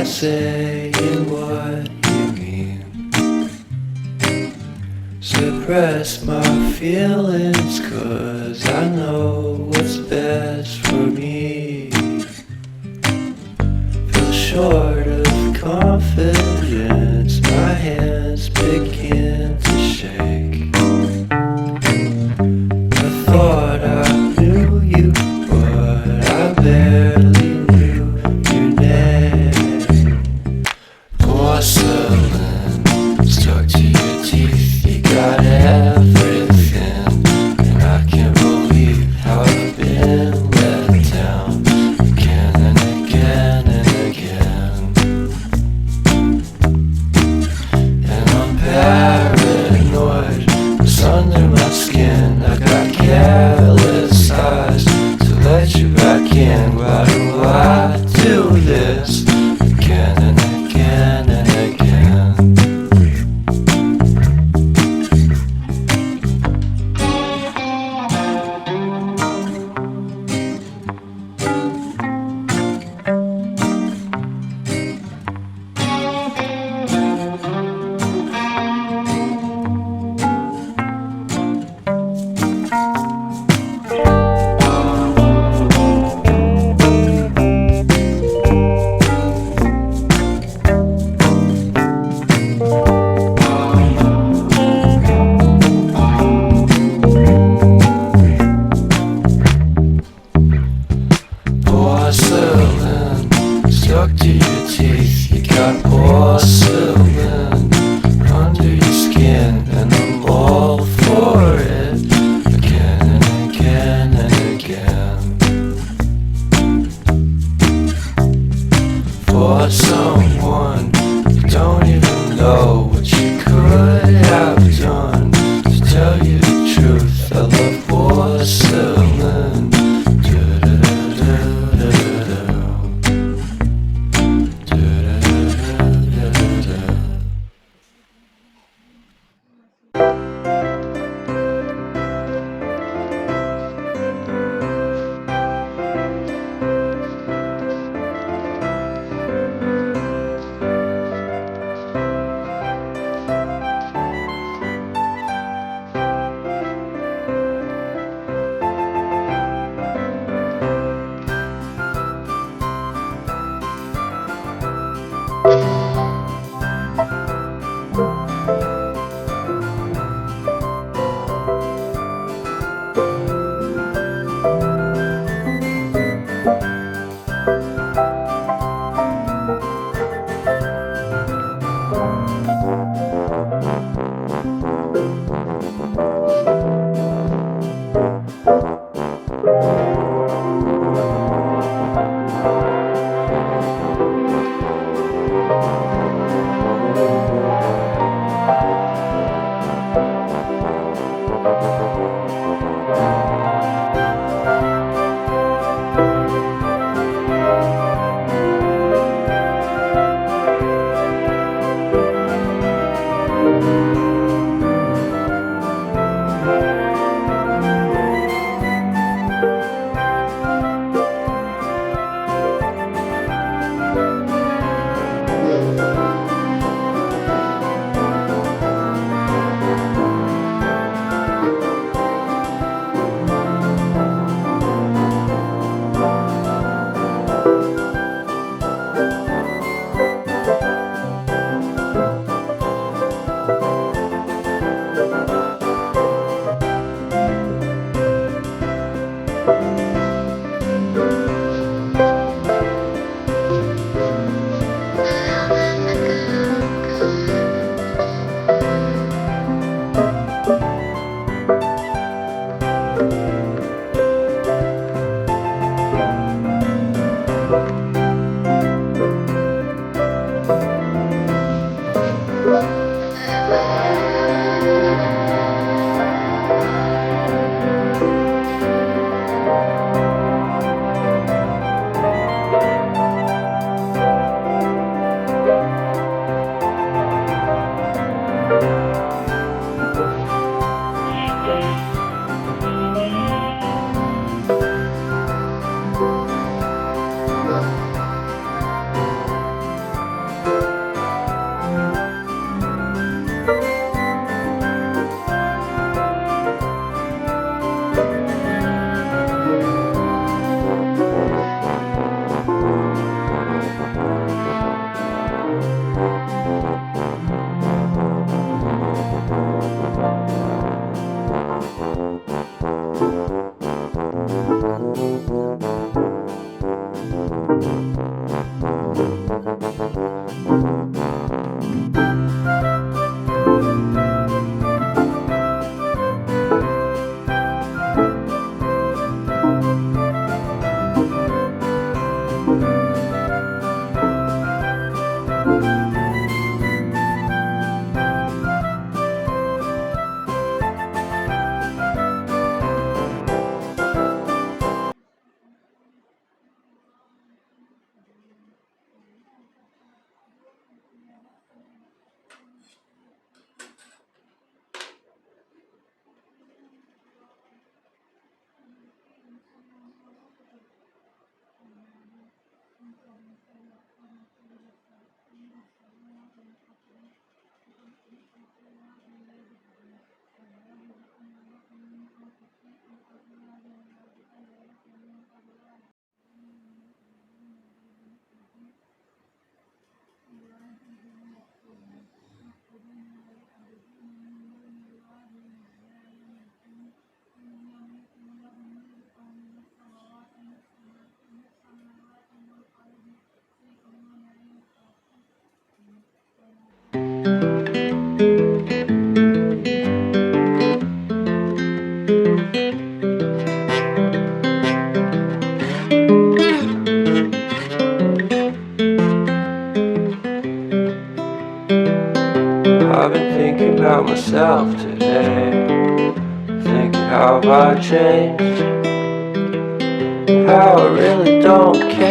by saying what you mean. Suppress my feelings, 'cause I know what's best for me. Feel short of confidence, my hands begin to shake. I thought I knew you, but I barely knew your name. Porcelain stuck to your teeth, you got everything, and I can't believe how I've been let down again and again and again. And I'm paranoid, it's under my skin. I got careless eyes to let you back in. Why do I do this again and again and again? Porcelain stuck to your teeth, you got porcelain under your skin, and I'm all for it again and again and again. For someone you don't even know what you could have done. To tell you the truth, I love porcelain. I've been thinking about myself today, thinking how I changed, how I really don't care.